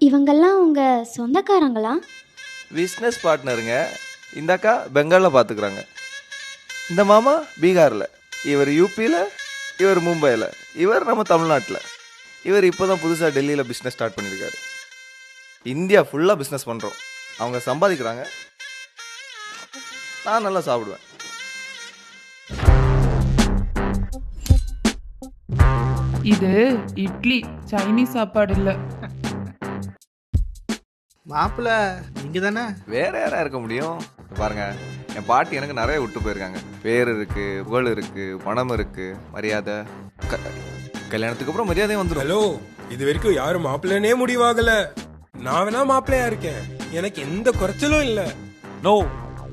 இவங்கெல்லாம் உங்க சொந்தக்காரங்களா? பிஸ்னஸ் பார்ட்னருங்க. இந்த அக்கா பெங்காலில் பார்த்துக்குறாங்க. இந்த மாமா பீகாரில், இவர் யூபியில், இவர் மும்பையில், இவர் நம்ம தமிழ்நாட்டில். இவர் இப்போ தான் புதுசாக டெல்லியில் பிஸ்னஸ் ஸ்டார்ட் பண்ணியிருக்காரு. இந்தியா ஃபுல்லாக பிஸ்னஸ் பண்ணுறோம். அவங்க சம்பாதிக்கிறாங்க, நான் நல்லா சாப்பிடுவேன். இது இட்லி, சைனீஸ் சாப்பாடு இல்ல. மாப்பிள்ள நீங்க தானே? வேற யாரா இருக்க முடியும்? பாருங்க, என் பாட்டி எனக்கு நிறைய விட்டு போயிருக்காங்க. பேர் இருக்கு, புகழ் இருக்கு, பணம் இருக்கு, மரியாதை. கல்யாணத்துக்கு அப்புறம் மரியாதையும் வந்துடும். ஹலோ, இது வரைக்கும் யாரும் மாப்பிள்ளனே முடிவாகல. நான் வேணா மாப்பிள்ளையா இருக்கேன், எனக்கு எந்த குறைச்சலும் இல்ல. நோ,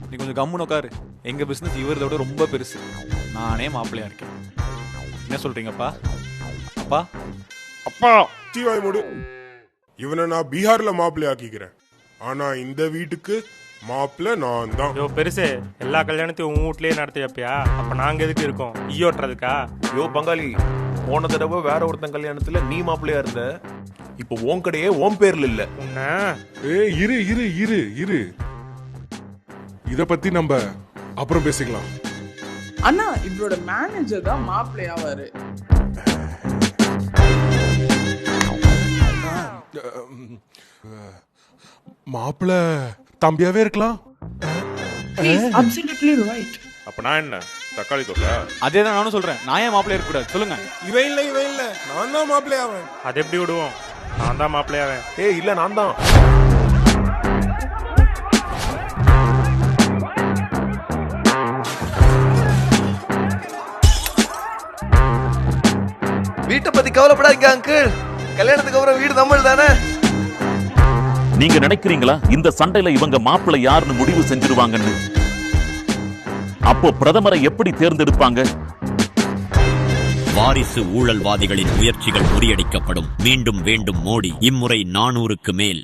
நீ கொஞ்சம் கம்முன்னு உட்காரு. எங்க பிசினஸ் இவரத விட ரொம்ப பெருசு. நானே மாப்பிள்ளையா இருக்கேன். என்ன சொல்றீங்கப்பா? அப்பா அப்பா தீவாய் மூடு. இவனை நான் பீகார்ல மாப்பிள்ளை ஆக்கிக்கிறேன். ஆனா இந்த வீட்டுக்கு மாப்பிள்ள நான் தான். யோ பெருசு, எல்லா கல்யாணத்தையும் உன் வீட்லயே நடத்தியப்பியா? அப்ப நாங்க எதுக்கு இருக்கோம்? ஈயோட்டுறதுக்கா? யோ பங்காளி, போன தடவை வேற ஒருத்தன் கல்யாணத்துல நீ மாப்பிள்ளையா இருந்த. இப்போ உன் கடையே உன் பேர்ல இல்ல. உன்ன இரு இரு இரு இரு, இத பத்தி நம்ம அப்புறம் பேசிக்கலாம். அண்ணா, இவரோட மேனேஜர் தான் மாப்பிள்ளை ஆவாரு. மாப்பிள்ள தம்பியாவே இருக்கலாம். Absolutely right. அப்ப நான் என்ன தக்காளி தொக்கா? அதே தான் நானும் சொல்றேன். நான் ஏன் மாப்பிள்ளையா இருக்க கூடாது சொல்லுங்க? இவன் இல்ல, நான் தான் மாப்பிள்ளை ஆவேன். அதை எப்படி விடுவோம்? நான் தான் மாப்பிள்ளையாவேன். ஏய் இல்ல, நான் தான். வீட்டை பத்தி கவலைப்படாதீங்க அங்கிள். கல்யாணத்துக்கு அப்புறம் வீடு நம்மள் தானே. நீங்க நினைக்கிறீங்களா இந்த சண்டையில இவங்க மாப்பிள்ளை யாருன்னு முடிவு செஞ்சிருவாங்கன்னு? அப்போ பிரதமரை எப்படி தேர்ந்தெடுப்பாங்க? வாரிசு ஊழல்வாதிகளின் முயற்சிகள் முறியடிக்கப்படும். மீண்டும் வேண்டும் மோடி. இம்முறை 400க்கு மேல்.